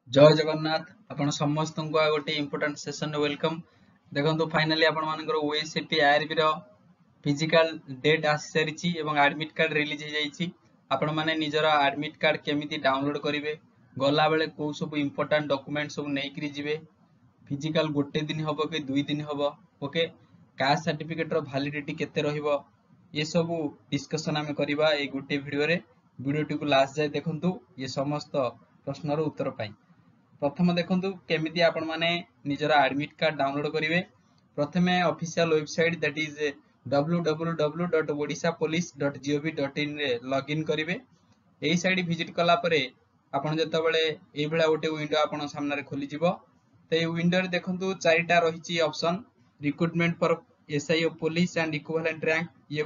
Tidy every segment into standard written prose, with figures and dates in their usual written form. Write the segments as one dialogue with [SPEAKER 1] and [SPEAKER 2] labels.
[SPEAKER 1] जय जगन्नाथ आपण समस्त को गोटे इंपोर्टेंट सेशन वेलकम। देखो फाइनाली आपण मानकर ओएसएपी आरबी रो फिजिकल डेट आसी सारी एवं एडमिट कार्ड रिलीज हो जाइए। आपण माने निजर एडमिट कार्ड केमिति डाउनलोड करेंगे गला बेले को सब इंपोर्टेंट डॉक्यूमेंट सब नहीं जिवे। फिजिकल गोटे दिन हम कि 2 दिन हम ओके। कास्ट सर्टिफिकेट रो वैलिडिटी केते रहिबो ये सब डिस्कशन आम करवा ये गोटे वीडियोटी को लास्ट जाए देखंतु ये समस्त प्रश्नर उत्तर पाई। प्रथम देखंतु केमिति आपण माने निजर एडमिट कार्ड डाउनलोड करेंगे। प्रथमे official website that is www.odishapolice.gov.in रे लॉगिन करेंगे। यही साइट विजिट कला परे आपण जेतबेले एई भला गोटे विंडो आपण सामने खोली जिवो। तो ये विंडो रे देखंतु चारिटा रहिछि option recruitment for SI police and equivalent rank ये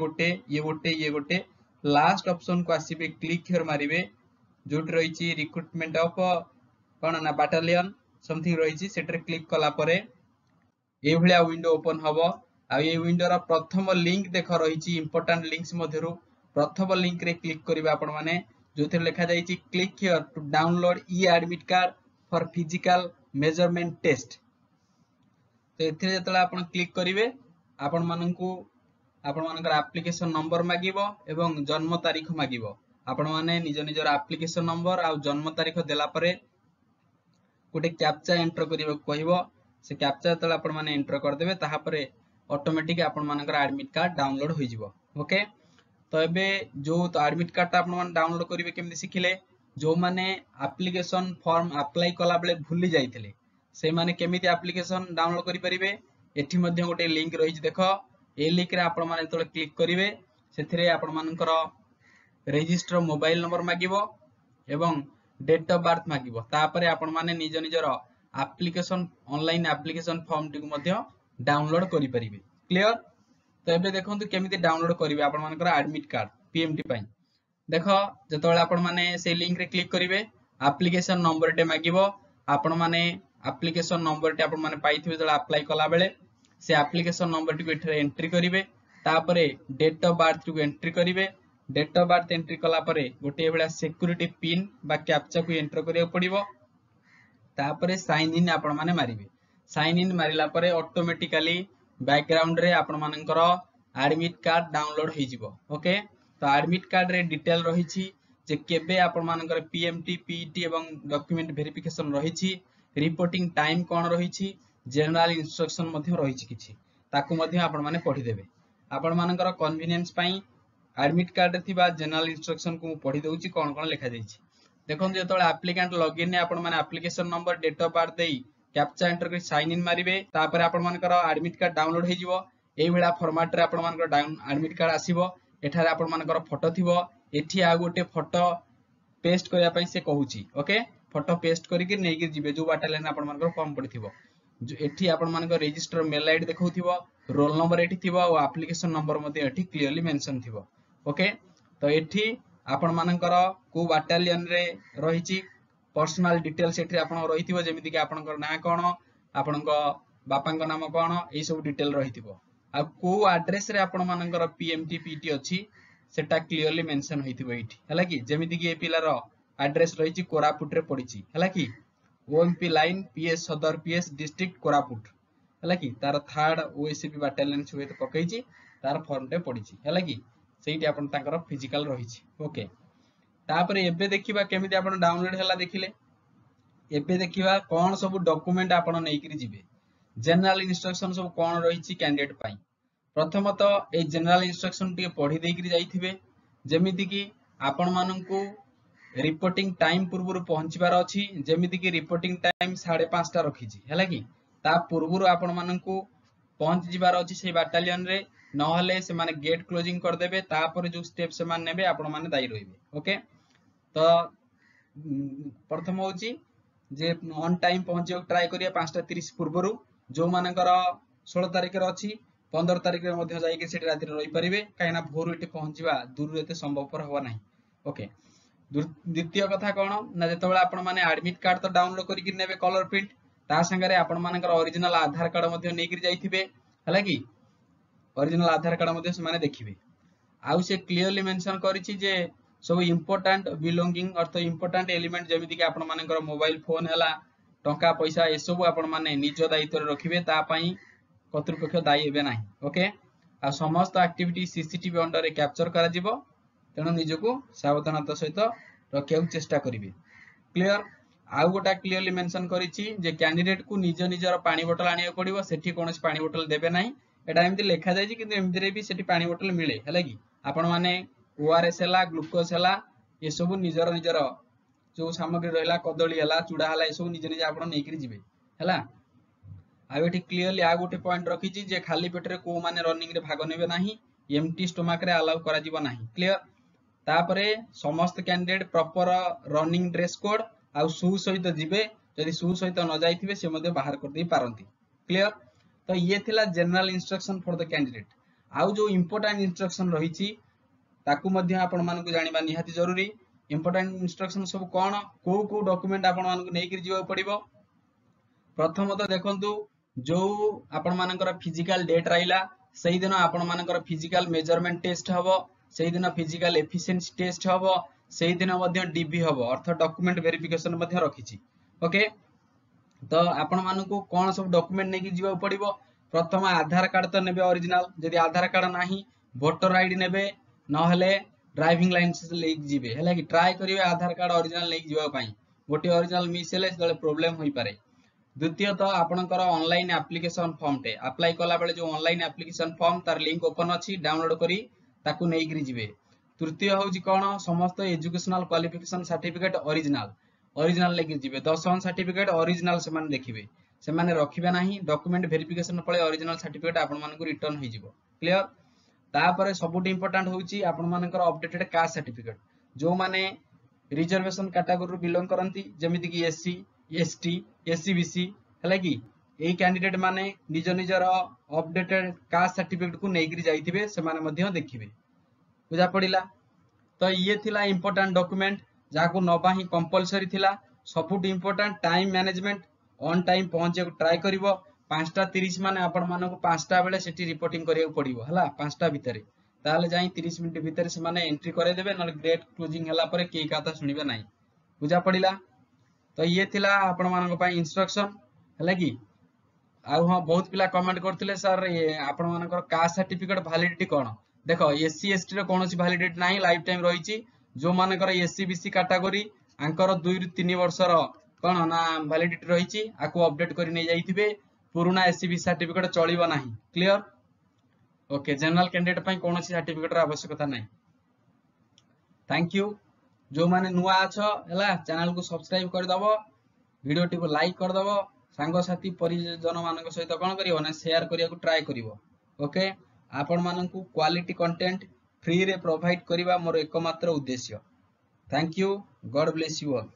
[SPEAKER 1] गोटे लास्ट ऑप्शन को आसीबे क्लिक हियर मारिबे जोट रहिछि रिक्रूटमेंट ऑफ कौन ना बाटालियन समथिंग रही सेटर क्लिक कला परे ये भलिया विंडो ओपन हबो। आ ये विंडो रा प्रथम लिंक देख रही इंपोर्टेंट लिंक्स मध्यरु प्रथम लिंक रे क्लिक करिवे आपण माने जोथे लिखा जाईछि click here to download e admit card for physical measurement test. तो एथिरे जतला आपण क्लिक करिवे आपण माननकु आपण मानकर एप्लीकेशन नंबर मागिबो एवं जन्म तारीख मागिबो। आपण माने निज निजर एप्लीकेशन नंबर आ जन्म तारीख देला परे गोटे कैप्चा एंटर करने को से कैप्चा जो आपण मैंने एंटर करदे तापर ऑटोमेटिक आपण मानकर एडमिट कार्ड डाउनलोड हो जिवो। ओके तो एबे जो तो एडमिट कार्ड आपण माने डाउनलोड करिवे केमति सिखिले जो माने एप्लीकेशन फॉर्म अप्लाई कला बेले भूली जाइथिले से माने केमिति एप्लीकेशन डाउनलोड करि परिबे। एठी मध्ये गोटे लिंक रही देखो ए लिंक रे आपण माने तो क्लिक करिवे सेथिरे आपण मानकर रजिस्टर मोबाइल नंबर मागिवो एवं डेट ऑफ बर्थ मागिवो। तापरे आपण माने निज निजर application online application form T मध्ये डाउनलोड करि परिबे। क्लियर। तो एबे देखंतु केमिति डाउनलोड करिवे आपण मानकर एडमिट कार्ड पीएमटी पई। देखो जतबेले आपण माने से लिंक रे क्लिक करिवे एप्लीकेशन नंबर टे मागिवो। आपण माने एप्लीकेशन नंबर टे आपण माने पाइथिबे जला अप्लाई कला बेले से एप्लीकेशन नंबर टी को एठरे एंट्री करिवे। तापरे डेट ऑफ बर्थ को एंट्री करिवे। डेट ऑफ बर्थ एंट्री कला परे गोटे बेला सिक्योरिटी पिन बा कैप्चा को एंटर करिया पड़िबो। तापरे साइन इन आपण माने मारिबे। साइन इन मारिला परे ऑटोमेटिकली बैकग्राउंड रे आपण मानकर एडमिट कार्ड डाउनलोड हो जिवो। ओके तो एडमिट कार्ड रे डिटेल रहिछि जे केबे आपण मानकर पीएमटी पीईटी एवं डॉक्यूमेंट वेरिफिकेशन रहिछि रिपोर्टिंग टाइम कोन रहिछि जनरल इंस्ट्रक्शन मध्ये रहिछि किछि ताकू मध्ये आपण माने पढी देबे। आपण मानकर कन्वीनियंस पई एडमिट कार्ड थिबा जनरल इंस्ट्रक्शन को पढ़ी दउची कोन कोन लिखा जाईछि। देखन जेतोले एप्लीकेंट लॉगिन ने आपण माने application number date of birth देई कैप्चा एंटर कर साइन इन मारिबे। तापर आपण मानकर एडमिट कार्ड डाउनलोड हो जिवो। एई भेला फॉर्मेट रे आपण मानकर डाउन एडमिट कार्ड आसीबो। एठारे आपण मानकर फोटो थिबो। एठी आ गोटे फोटो पेस्ट करिया पई से कहूची। ओके फोटो पेस्ट करि के नेकी जिवे जो बाटालियन आपण मानकर फॉर्म पड़िथिबो। जो एठी आपण मानकर रजिस्टर मेल आईडी देखौथिबो रोल नंबर एठी थिबो और एप्लीकेशन नंबर मध्ये एठी क्लियरली मेंशन थिबो। ओके तो एठी आपण मानकर को बाटालियन रे रहिछि पर्सनल डिटेल्स एठी आपण रहिथिबो जेमिति कि आपनकर ना कोन आपनक बापांक नाम कोन ए सब डिटेल रहिथिबो। आ को एड्रेस रे आपण मानकर पीएमटी पीटी अछि सेटा क्लियरली मेंशन होइथिबो एठी हला कि जेमिति कि ए पिलार एड्रेस रहिछि कोरापुट रे पडिछि हला कि ओएमपी लाइन पीएस सदर पीएस डिस्ट्रिक्ट कोरापुट हला कि तार थर्ड ओएसपी बाटालियन सहित पकैछि तार फॉर्म टे पडिछि हला कि सेठी आपण ताकर फिजिकल रहिछि। ओके तापर एबे देखिबा केमिति आपण डाउनलोड हला देखिले। एबे देखिबा कोन सब डॉक्यूमेंट आपण नै करी जिवे जनरल इंस्ट्रक्शन सब कोन रहिछि कैंडिडेट पई। प्रथमत ए जनरल इंस्ट्रक्शन टी पढी देई करी जाइथिबे जेमिति कि आपण माननकु रिपोर्टिंग टाइम पूर्व पहुंचबार अछि जेमिति कि रिपोर्टिंग टाइम 5:30 रखिछि हला कि ता पूर्व आपण माननकु पहुंच जिबार अछि से बाटालियन रे नहले से माने गेट क्लोजिंग कर देबे। तापर जो स्टेप से मान नेबे आपण माने दाई रहिबे। ओके तो प्रथम होची जे ऑन टाइम पहुंचे ट्राई करिया 5:30 पूर्वरु जो मानकर 16 तारिख रे अछि 15 तारिख रे मध्ये जाई के सेठी राति रे रहि परिबे काइना भोर एटे पहुंचीबा दूर एते संभवपर होवा नाही। ओके द्वितीय कथा कोन ना जेतबेला आपण माने एडमिट कार्ड तो डाउनलोड करि कि नेबे कलर प्रिंट ता संगे आपण मानकर ओरिजिनल आधार कार्ड मध्ये नै कि जाइथिबे हला कि ओरिजिनल आधार कार्ड मध्ये से माने देखिबे। आउ से क्लियरली मेंशन करिछि जे सब इंपोर्टेंट बिलोंगिंग अर्थ इंपोर्टेंट एलिमेंट जेमिति कि आपण मानकर मोबाइल फोन हला टंका पैसा ए सब आपण माने निज दायित्व रे रखिबे ता पई कर्तृपक्ष दायी हेबे नाही ओके आ समस्त एक्टिविटी सीसीटीवी अंडर रे कैप्चर करा जिवो तेणु निजको सावधानता सहित रखिया चेष्टा करिवे क्लियर आउ गोटा क्लियरली मेंशन करिछि जे कैंडिडेट को निज निजर पानी बोतल आनिया पड़िबो सेठी कोनोस पानी बोतल देबे नाही एटा एमति लेखा जाय छि किंतु एमति रे भी सेठी पानी बोतल मिले हला कि आपण माने ओआरएस हला ग्लूकोज हला ये सब निजर निजर जो सामग्री रहला कदली हला चूड़ा हला ये सब निज निज आपण नै करी जिवे हला आ एठी क्लियरली आ गोटे पॉइंट रखी छि जे खाली पेट रे को माने रनिंग रे भाग नेबे नाही एम्प्टी स्टमक रे अलाउ करा जिवो नाही क्लियर तापरे समस्त candidate proper running dress code आ शू सहित जिवे जदि शू सहित न जाइथिबे से मध्ये बाहर कर दे पारंती क्लियर तो ये थिला general instruction for the candidate आउ जो इंपोर्टेंट इंस्ट्रक्शन रही छि ताकू मध्ये आपण मानकु जानिबा निहाती जरूरी इंपोर्टेंट इंस्ट्रक्शन सब कोन को डॉक्यूमेंट आपण मानकु नै कर जिवा पड़िबो प्रथमतः देखंतु जो आपण मानकर फिजिकल डेट रहिला सेही दिन आपण मानकर फिजिकल मेजरमेंट टेस्ट हबो सेही दिन फिजिकल एफिशिएंसी टेस्ट हबो सेही दिन मध्ये डीबी हबो अर्थ डॉक्यूमेंट वेरिफिकेशन मध्ये रखिछि ओके तो आपण मानकु कोन सब डॉक्यूमेंट नै कि जिवा पड़िबो प्रथम आधार कार्ड तो नेबे ओरिजिनल जदि आधार कार्ड नाही वोटर आईडी नेबे न हेले ड्राइविंग लाइसेंस ले जिवे हला कि ट्राई करिवे आधार कार्ड ओरिजिनल ले जिवा पई गोटे ओरिजिनल मिस हेले सेले प्रॉब्लम होई पारे द्वितीयतः आपनकर ऑनलाइन एप्लीकेशन फॉर्म टे अप्लाई कला बेले जो ऑनलाइन एप्लीकेशन फॉर्म तार लिंक ओपन अछि डाउनलोड करी ताकू नै करी जिवे तृतीय होउची कोन समस्त एजुकेशनल क्वालिफिकेशन सर्टिफिकेट ओरिजिनल लेके जिवे दशम सर्टिफिकेट ओरिजिनल से माने देखिबे से माने रखिबे नाही डॉक्यूमेंट वेरिफिकेशन पळे ओरिजिनल सर्टिफिकेट आपन मानकु रिटर्न होई जिवो क्लियर तापरे सबुट इंपोर्टेंट होउची आपन मानकर अपडेटेड कास्ट सर्टिफिकेट जो माने रिजर्वेशन कैटेगरी बिलोंग करंती जेमिति कि एससी एसटी एससीबीसी हला कि एई कैंडिडेट माने निज निजर अपडेटेड कास्ट सर्टिफिकेट को नेगिरी जाइथिबे से माने मध्ये देखिबे बुझा पड़िला तो ये थिला इंपोर्टेंट डॉक्यूमेंट जाको नबा ही कंपलसरी थिला सबुट important time management on time पहुंचे ट्राई करिवो 5:30 माने आपण मानको 5टा बेले सेठी रिपोर्टिंग करियो पड़िवो हला 5टा भितरे ताले जाई 30 मिनिट भितरे से माने एंट्री करे देबे न ग्रेड क्लोजिंग हला परे के कथा सुनिबे नाही बुझा पड़िला तो ये थिला आपण मानको पई इंस्ट्रक्शन हला कि आ हां बहुत पिला कमेंट करथिले सर ये आपण मानकर कास्ट सर्टिफिकेट वैलिडिटी कोन देखो एससी एसटी रे कोनोसी वैलिडिटी नाही लाइफ टाइम रहिची जो मानकर एससी बीसी कैटेगरी आंकर 2 रु 3 वर्षर कोन ना वैलिडिटी रहिची आको अपडेट करि नै जाइथिबे पुराना एससी बीसी सर्टिफिकेट चलिबो नाही क्लियर ओके जनरल कैंडिडेट पई कोनोसी सर्टिफिकेट र आवश्यकता नाही थैंक यू जो माने नुआ अछ हला चैनल को सब्सक्राइब कर दबो वीडियो टी को लाइक कर दबो सांग साथी परिजन मानक सहित कोन करियो ना शेयर करिया को ट्राई करिवो ओके आपण मानकु क्वालिटी कंटेंट फ्री रे प्रोवाइड करिवा मोर एकमात्र उद्देश्य thank you God bless you all.